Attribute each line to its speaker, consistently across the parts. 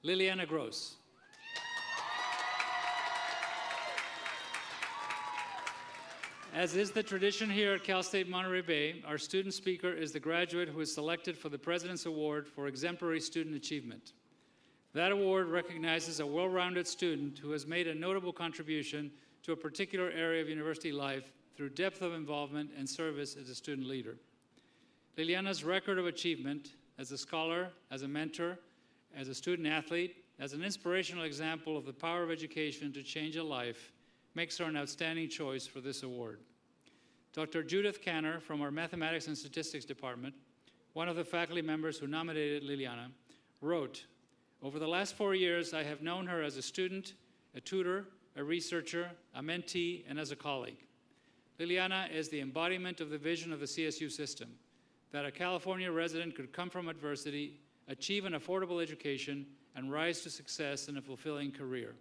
Speaker 1: Liliana Gross. As is the tradition here at Cal State Monterey Bay, our student speaker is the graduate who is selected for the President's Award for Exemplary Student Achievement. That award recognizes a well-rounded student who has made a notable contribution to a particular area of university life through depth of involvement and service as a student leader. Liliana's record of achievement as a scholar, as a mentor, as a student athlete, as an inspirational example of the power of education to change a life makes her an outstanding choice for this award. Dr. Judith Canner from our Mathematics and Statistics Department, one of the faculty members who nominated Liliana, wrote, "Over the last 4 years, I have known her as a student, a tutor, a researcher, a mentee, and as a colleague. Liliana is the embodiment of the vision of the CSU system, that a California resident could come from adversity, achieve an affordable education, and rise to success in a fulfilling career.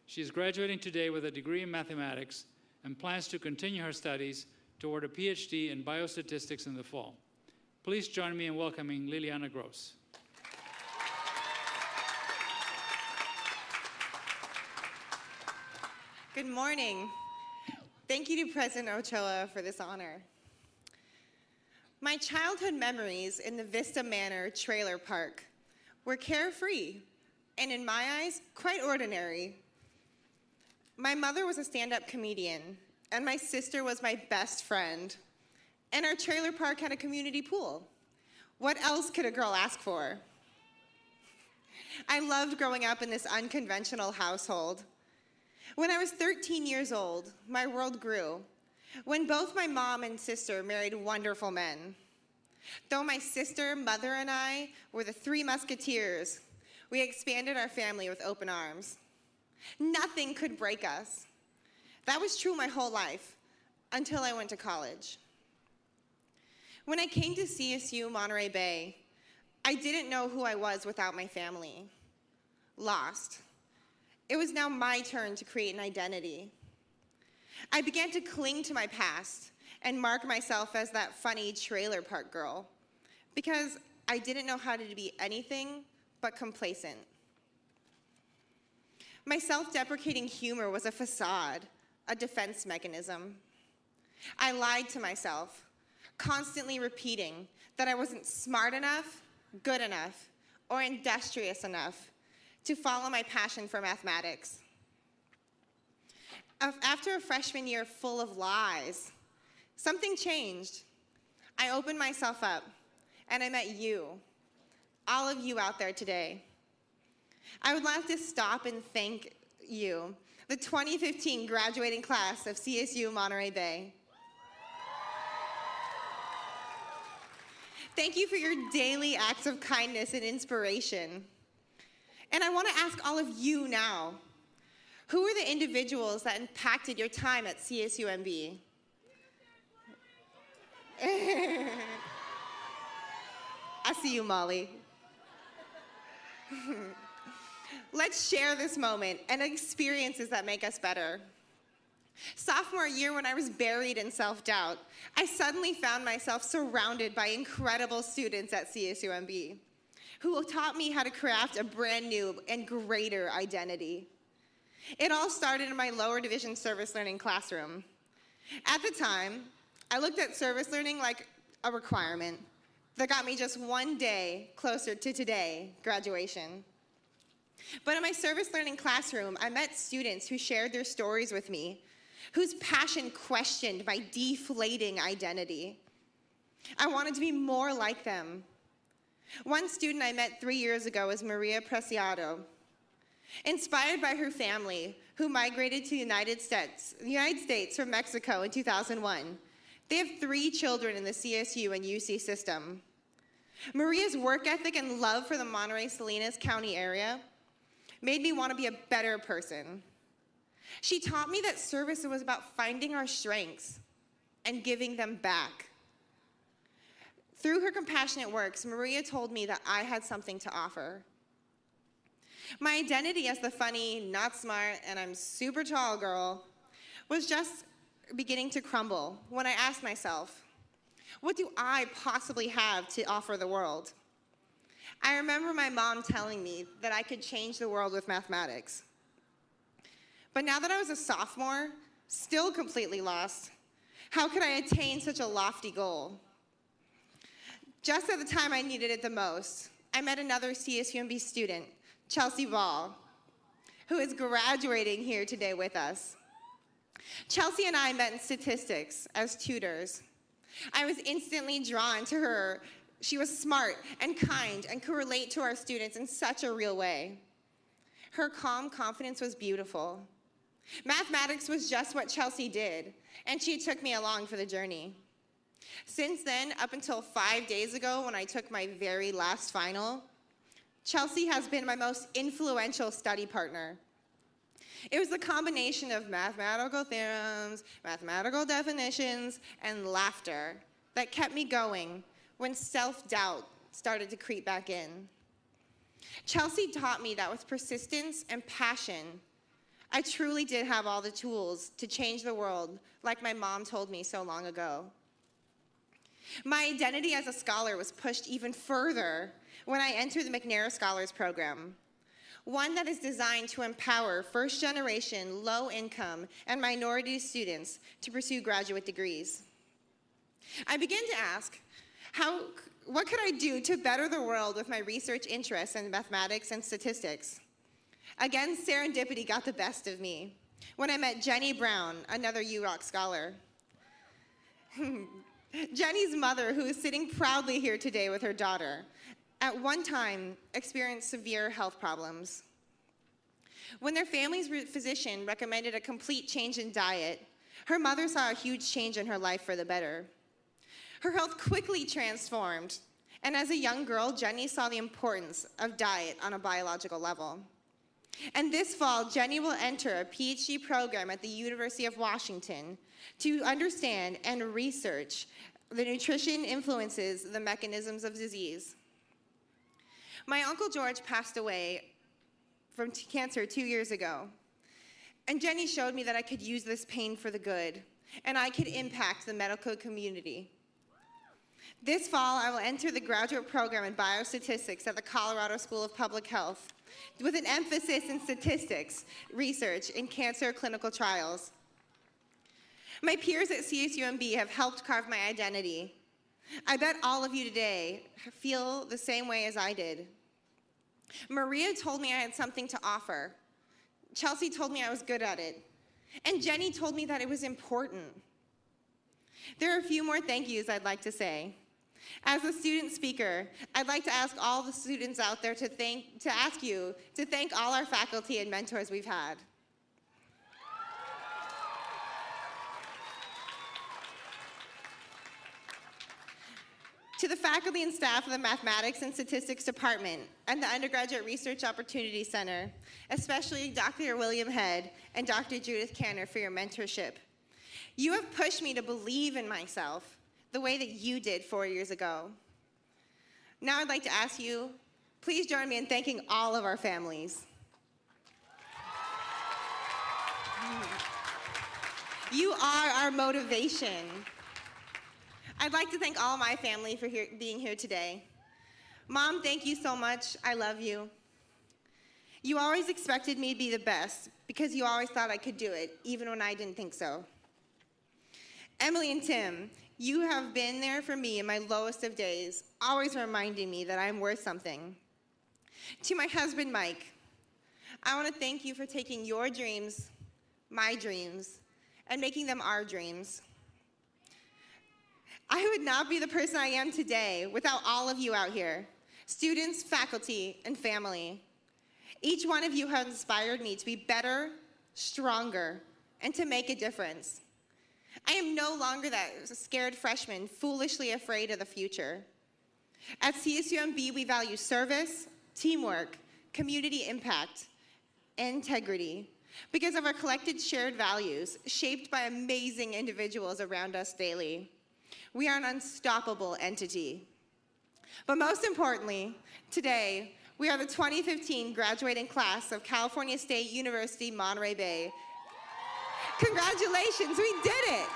Speaker 1: She is graduating today with a degree in mathematics and plans to continue her studies toward a PhD in biostatistics in the fall. Please join me in welcoming Liliana Gross."
Speaker 2: Good morning. Thank you to President Ochoa for this honor. My childhood memories in the Vista Manor trailer park were carefree and, in my eyes, quite ordinary. My mother was a stand-up comedian, and my sister was my best friend. And our trailer park had a community pool. What else could a girl ask for? I loved growing up in this unconventional household. When I was 13 years old, my world grew when both my mom and sister married wonderful men. Though my sister, mother, and I were the three musketeers, we expanded our family with open arms. Nothing could break us. That was true my whole life, until I went to college. When I came to CSU Monterey Bay, I didn't know who I was without my family. Lost. It was now my turn to create an identity. I began to cling to my past and mark myself as that funny trailer park girl, because I didn't know how to be anything but complacent. My self-deprecating humor was a facade, a defense mechanism. I lied to myself, constantly repeating that I wasn't smart enough, good enough, or industrious enough to follow my passion for mathematics. After a freshman year full of lies, something changed. I opened myself up, and I met you, all of you out there today. I would like to stop and thank you, the 2015 graduating class of CSU Monterey Bay. Thank you for your daily acts of kindness and inspiration. And I want to ask all of you now, who are the individuals that impacted your time at CSUMB? I see you, Molly. Let's share this moment and experiences that make us better. Sophomore year, when I was buried in self-doubt, I suddenly found myself surrounded by incredible students at CSUMB who taught me how to craft a brand new and greater identity. It all started in my lower division service learning classroom. At the time, I looked at service learning like a requirement that got me just one day closer to today, graduation. But in my service learning classroom, I met students who shared their stories with me, whose passion questioned my deflating identity. I wanted to be more like them. One student I met 3 years ago was Maria Preciado. Inspired by her family, who migrated to the United States from Mexico in 2001, they have 3 children in the CSU and UC system. Maria's work ethic and love for the Monterey-Salinas County area made me want to be a better person. She taught me that service was about finding our strengths and giving them back. Through her compassionate works, Maria told me that I had something to offer. My identity as the funny, not smart, and I'm super tall girl was just beginning to crumble when I asked myself, what do I possibly have to offer the world? I remember my mom telling me that I could change the world with mathematics. But now that I was a sophomore, still completely lost, how could I attain such a lofty goal? Just at the time I needed it the most, I met another CSUMB student, Chelsea Ball, who is graduating here today with us. Chelsea and I met in statistics as tutors. I was instantly drawn to her. She was smart and kind and could relate to our students in such a real way. Her calm confidence was beautiful. Mathematics was just what Chelsea did, and she took me along for the journey. Since then, up until 5 days ago when I took my very last final, Chelsea has been my most influential study partner. It was the combination of mathematical theorems, mathematical definitions, and laughter that kept me going when self-doubt started to creep back in. Chelsea taught me that with persistence and passion, I truly did have all the tools to change the world like my mom told me so long ago. My identity as a scholar was pushed even further when I entered the McNair Scholars Program, one that is designed to empower first-generation, low-income, and minority students to pursue graduate degrees. I began to ask, what could I do to better the world with my research interests in mathematics and statistics? Again, serendipity got the best of me when I met Jenny Brown, another UROC scholar. Jenny's mother, who is sitting proudly here today with her daughter, at one time experienced severe health problems. When their family's physician recommended a complete change in diet, her mother saw a huge change in her life for the better. Her health quickly transformed, and as a young girl, Jenny saw the importance of diet on a biological level. And this fall, Jenny will enter a PhD program at the University of Washington to understand and research the nutrition influences the mechanisms of disease. My Uncle George passed away from cancer 2 years ago, and Jenny showed me that I could use this pain for the good, and I could impact the medical community. This fall, I will enter the graduate program in biostatistics at the Colorado School of Public Health with an emphasis in statistics research in cancer clinical trials. My peers at CSUMB have helped carve my identity. I bet all of you today feel the same way as I did. Maria told me I had something to offer. Chelsea told me I was good at it. And Jenny told me that it was important. There are a few more thank yous I'd like to say. As a student speaker, I'd like to ask all the students out there to thank all our faculty and mentors we've had. To the faculty and staff of the Mathematics and Statistics Department and the Undergraduate Research Opportunity Center, especially Dr. William Head and Dr. Judith Canner for your mentorship. You have pushed me to believe in myself the way that you did 4 years ago. Now I'd like to ask you, please join me in thanking all of our families. You are our motivation. I'd like to thank all my family for being here today. Mom, thank you so much. I love you. You always expected me to be the best because you always thought I could do it, even when I didn't think so. Emily and Tim, you have been there for me in my lowest of days, always reminding me that I'm worth something. To my husband, Mike, I want to thank you for taking your dreams, my dreams, and making them our dreams. I would not be the person I am today without all of you out here, students, faculty, and family. Each one of you has inspired me to be better, stronger, and to make a difference. I am no longer that scared freshman, foolishly afraid of the future. At CSUMB, we value service, teamwork, community impact, and integrity because of our collected shared values shaped by amazing individuals around us daily. We are an unstoppable entity. But most importantly, today, we are the 2015 graduating class of California State University, Monterey Bay. Congratulations, we did it!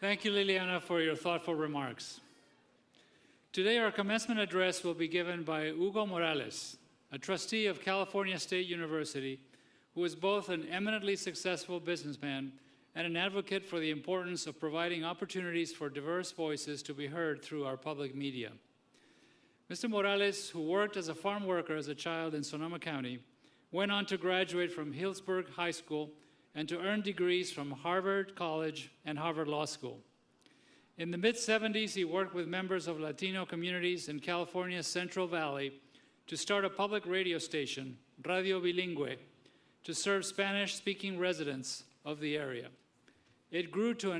Speaker 1: Thank you, Liliana, for your thoughtful remarks. Today, our commencement address will be given by Hugo Morales, a trustee of California State University, who is both an eminently successful businessman and an advocate for the importance of providing opportunities for diverse voices to be heard through our public media. Mr. Morales, who worked as a farm worker as a child in Sonoma County, went on to graduate from Hillsburg High School and to earn degrees from Harvard College and Harvard Law School. In the mid-70s, he worked with members of Latino communities in California's Central Valley to start a public radio station, Radio Bilingüe, to serve Spanish-speaking residents of the area. It grew to a